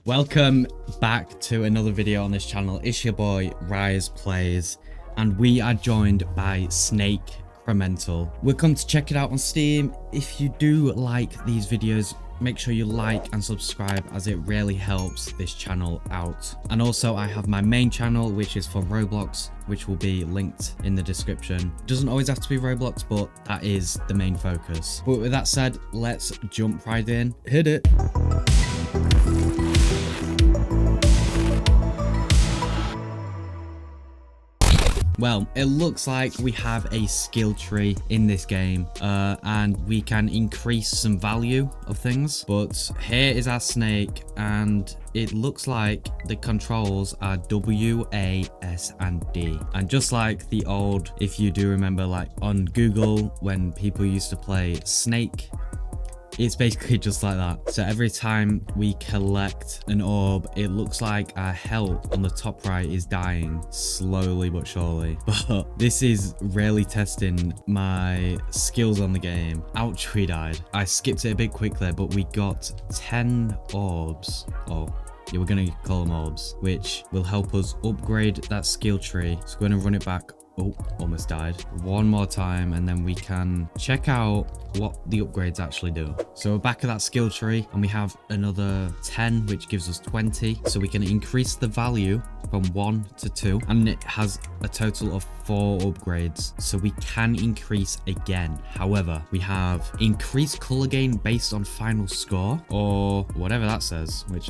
Welcome back to another video on this channel. It's your boy Rise Plays, and we are joined by Snake Incremental. We're come to check it out on Steam. If you do like these videos, make sure you like and subscribe, as it really helps this channel out. And also I have my main channel, which is for Roblox, which will be linked in the description. It doesn't always have to be Roblox, but that is the main focus. But with that said, let's jump right in. Hit it. Well, it looks like we have a skill tree in this game, and we can increase some value of things. But here is our snake, and it looks like the controls are W, A, S, and D. And just like the old, if you do remember, like on Google, when people used to play Snake, it's basically just like that. So every time we collect an orb, it looks like our health on the top right is dying slowly but surely. But this is really testing my skills on the game. Ouch, we died. I skipped it a bit quick there, but we got 10 orbs. Oh, yeah, we're gonna call them orbs, which will help us upgrade that skill tree. So we're gonna run it back. Oh, almost died. One more time, and then we can check out what the upgrades actually do. So we're back at that skill tree, and we have another 10, which gives us 20. So we can increase the value from 1 to 2, and it has a total of 4 upgrades. So we can increase again. However, we have increased color gain based on final score, or whatever that says, which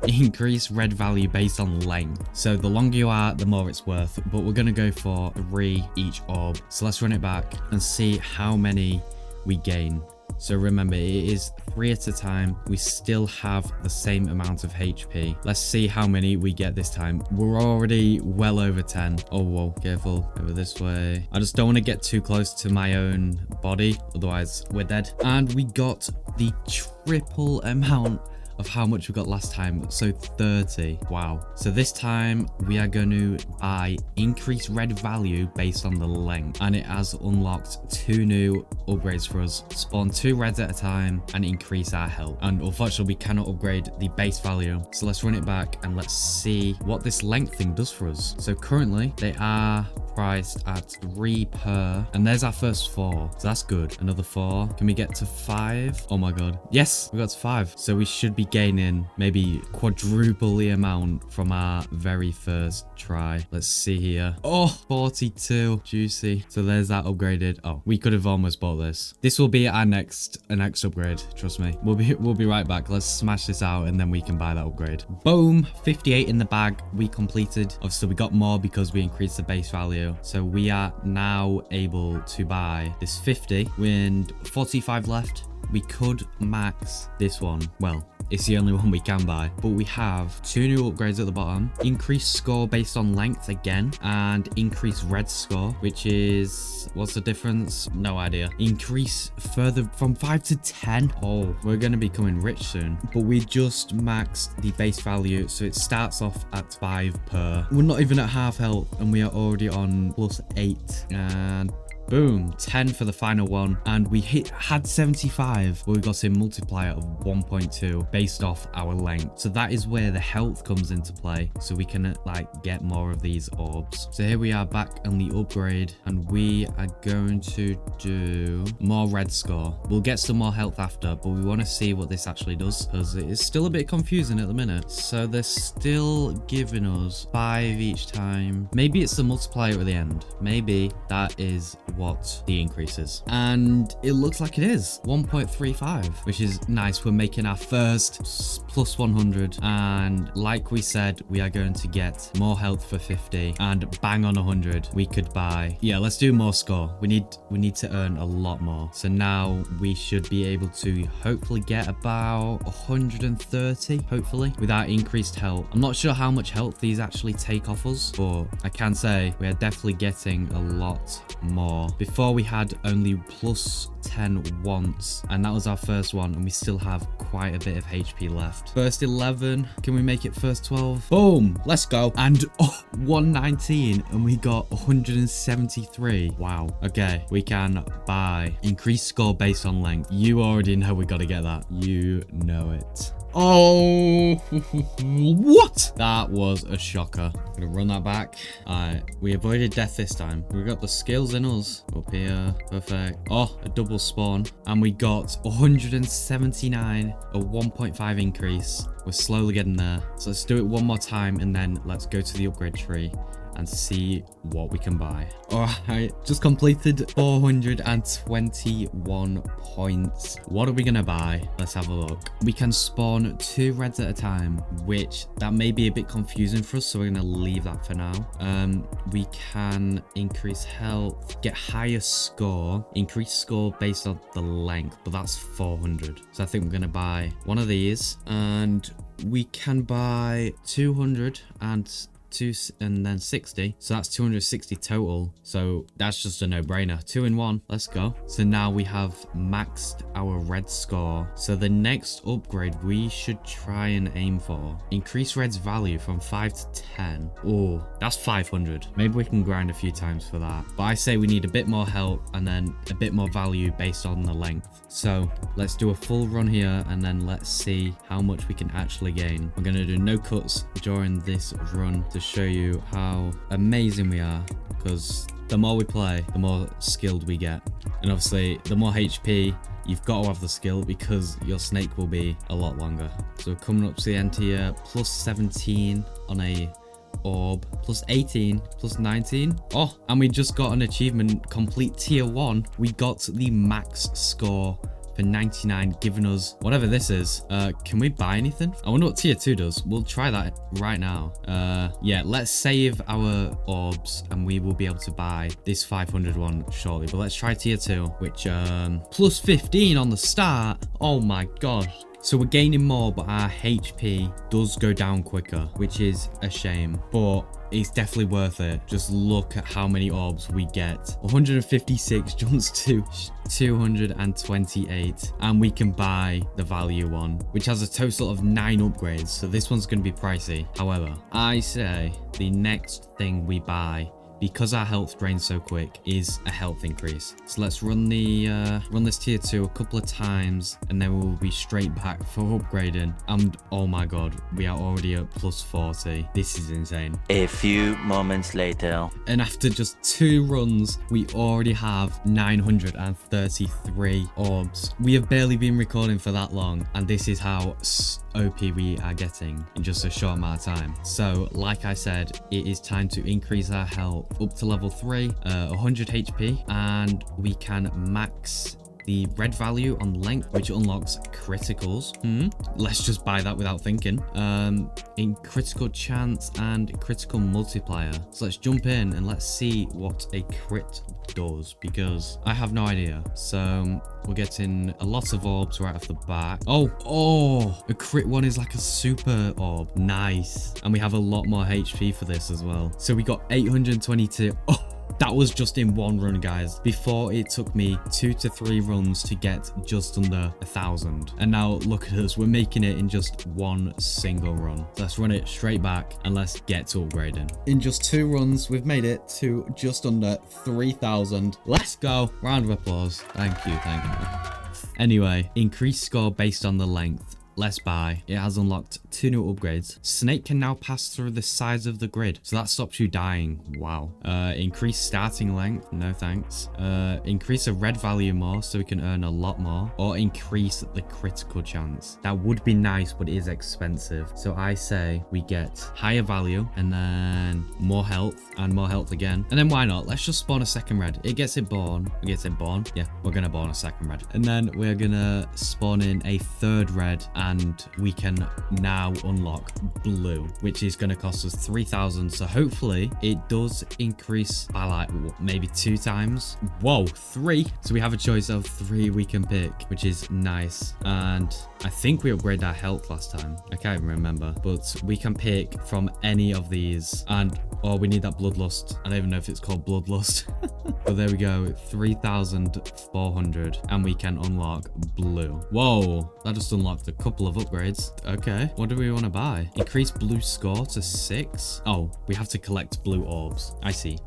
increase red value based on length. So the longer you are, the more it's worth, but we're gonna go for 3 each orb. So let's run it back and see how many we gain. So remember, it is 3 at a time. We still have the same amount of HP. Let's see how many we get this time. We're already well over 10. Oh, whoa, careful. Over this way. I just don't want to get too close to my own body, otherwise we're dead. And we got the triple amount of how much we got last time, so 30. Wow. So this time we are going to buy increased red value based on the length, and it has unlocked 2 new upgrades for us. Spawn 2 reds at a time and increase our health. And unfortunately we cannot upgrade the base value, so let's run it back and let's see what this length thing does for us. So currently they are priced at 3 per, and there's our first 4, so that's good. Another 4. Can we get to 5? Oh my god, yes, we got to 5. So we should be gaining maybe quadruple the amount from our very first try. Let's see here. Oh, 42. Juicy. So there's that upgraded. Oh, we could have almost bought this. This will be our next upgrade, trust me. We'll be right back. Let's smash this out and then we can buy that upgrade. Boom, 58 in the bag. We completed. Obviously we got more because we increased the base value. So we are now able to buy this 50 with 45 left. We could max this one. Well, it's the only one we can buy, but we have 2 new upgrades at the bottom. Increased score based on length again, and increased red score, which is, what's the difference? No idea. Increase further from 5 to 10. Oh, we're going to be becoming rich soon, but we just maxed the base value, so it starts off at 5 per. We're not even at half health, and we are already on +8, and boom, 10 for the final one. And we had 75, but we got a multiplier of 1.2 based off our length. So that is where the health comes into play, so we can get more of these orbs. So here we are back on the upgrade, and we are going to do more red score. We'll get some more health after, but we want to see what this actually does, because it is still a bit confusing at the minute. So they're still giving us 5 each time. Maybe it's the multiplier at the end. Maybe that is what the increase is, and it looks like it is 1.35, which is nice. We're making our first plus 100, and like we said, we are going to get more health for 50, and bang on 100 we could buy. Yeah, let's do more score. We need to earn a lot more. So now we should be able to hopefully get about 130, hopefully, with our increased health. I'm not sure how much health these actually take off us, but I can say we are definitely getting a lot more. Before we had only plus 10 once, and that was our first one, and we still have quite a bit of HP left. First 11, can we make it first 12? Boom, let's go. And 119, and we got 173. Wow. Okay, we can buy increased score based on length. You already know we got to get that. You know it. Oh, what? That was a shocker. I'm gonna run that back. Alright, we avoided death this time. We got the skills in us. Up here, perfect. Oh, a double spawn. And we got 179, a 1.5 increase. We're slowly getting there. So let's do it one more time and then let's go to the upgrade tree and see what we can buy. All right, just completed 421 points. What are we gonna buy? Let's have a look. We can spawn 2 reds at a time, which that may be a bit confusing for us, so we're gonna leave that for now. We can increase health, get higher score, increase score based on the length, but that's 400. So I think we're gonna buy one of these, and we can buy 200 and then 60, so that's 260 total. So that's just a no-brainer. 2 in 1. Let's go. So now we have maxed our red score. So the next upgrade we should try and aim for, increase red's value from 5 to 10. Oh, that's 500. Maybe we can grind a few times for that, but I say we need a bit more help and then a bit more value based on the length. So let's do a full run here and then let's see how much we can actually gain. We're going to do no cuts during this run to show you how amazing we are, because the more we play, the more skilled we get. And obviously the more HP, you've got to have the skill because your snake will be a lot longer. So we're coming up to the end here, plus 17 on a orb, plus 18, plus 19. Oh, and we just got an achievement, complete tier 1. We got the max score for 99, giving us whatever this is. Can we buy anything? I wonder what tier 2 does. We'll try that right now. Yeah, let's save our orbs and we will be able to buy this 500 one shortly. But let's try tier 2, which plus 15 on the start. Oh my god. So we're gaining more, but our HP does go down quicker, which is a shame, but it's definitely worth it. Just look at how many orbs we get. 156 jumps to 228, and we can buy the value one, which has a total of 9 upgrades. So this one's going to be pricey. However, I say the next thing we buy, because our health drains so quick, is a health increase. So let's run this tier 2 a couple of times and then we'll be straight back for upgrading. And oh my god, we are already at plus 40. This is insane. A few moments later. And after just 2 runs, we already have 933 orbs. We have barely been recording for that long, and this is how OP we are getting in just a short amount of time. So like I said, it is time to increase our health up to level 3, 100 HP, and we can max the red value on length, which unlocks criticals. Let's just buy that without thinking. In critical chance and critical multiplier. So let's jump in and let's see what a crit does, because I have no idea. So we're getting a lot of orbs right off the back. Oh, a crit one is like a super orb. Nice. And we have a lot more HP for this as well. So we got 822. Oh, that was just in 1 run, guys. Before, it took me 2 to 3 runs to get just under 1,000. And now look at us, we're making it in just 1 single run. Let's run it straight back and let's get to upgrading. In just 2 runs, we've made it to just under 3,000. Let's go. Round of applause. Thank you. Anyway, increased score based on the length. Let's buy. It has unlocked 2 new upgrades. Snake can now pass through the sides of the grid, so that stops you dying. Wow. Increase starting length. No thanks. Increase the red value more so we can earn a lot more, or increase the critical chance. That would be nice, but it is expensive. So I say we get higher value and then more health and more health again. And then why not? Let's just spawn a second red. It gets it born. Yeah, we're gonna born a second red. And then we're gonna spawn in a 3rd red, and we can now unlock blue, which is going to cost us 3,000. So hopefully it does increase by like maybe 2 times. Whoa, 3. So we have a choice of 3 we can pick, which is nice. And I think we upgraded our health last time. I can't even remember, but we can pick from any of these. And oh, we need that bloodlust. I don't even know if it's called bloodlust. But there we go, 3,400, and we can unlock blue. Whoa, That just unlocked a couple of upgrades. Okay, what do we want to buy? Increase blue score to 6. Oh, we have to collect blue orbs. I see.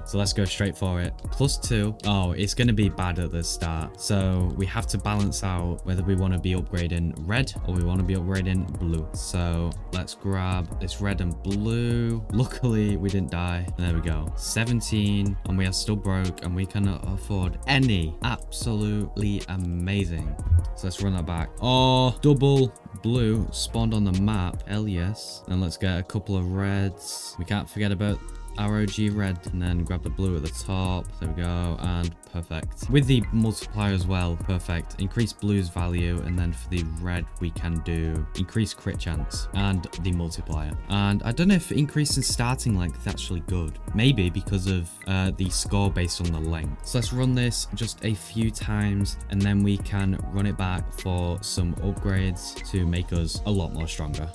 So let's go straight for it. +2. Oh, it's going to be bad at the start. So we have to balance out whether we want to be upgrading red or we want to be upgrading blue. So let's grab this red and blue. Luckily, we didn't die. And there we go. 17. And we are still broke and we cannot afford any. Absolutely amazing. So let's run that back. Oh, double blue spawned on the map. Hell yes. And let's get a couple of reds. We can't forget about ROG red, and then grab the blue at the top. There we go, and perfect. With the multiplier as well, perfect. Increase blue's value, and then for the red we can do increase crit chance and the multiplier. And I don't know if increasing starting length is actually good. Maybe because of the score based on the length. So let's run this just a few times, and then we can run it back for some upgrades to make us a lot more stronger.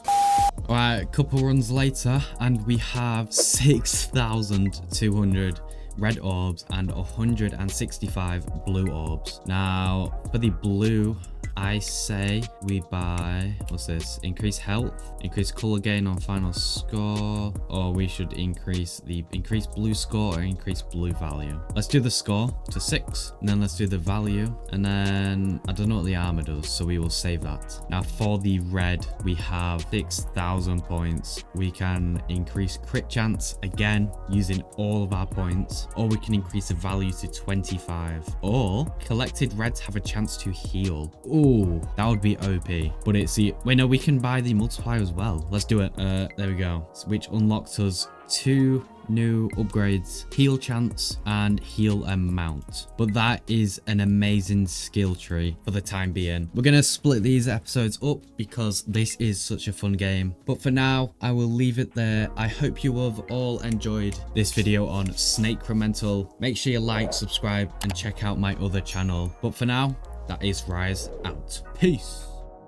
Alright, a couple runs later, and we have 6,200 red orbs and 165 blue orbs. Now, for the blue, I say we buy, what's this? Increase health, increase color gain on final score, or we should increase blue score or increase blue value. Let's do the score to 6, and then let's do the value, and then I don't know what the armor does, so we will save that. Now for the red, we have 6,000 points. We can increase crit chance again using all of our points, or we can increase the value to 25, or collected reds have a chance to heal. Ooh, that would be OP. But it's the... Wait, no, we can buy the multiplier as well. Let's do it. There we go. Which unlocked us 2 new upgrades, heal chance and heal amount. But that is an amazing skill tree for the time being. We're gonna split these episodes up because this is such a fun game, but for now I will leave it there. I hope you have all enjoyed this video on Snakecremental. Make sure you like, subscribe and check out my other channel, but for now that is Rise out. Peace.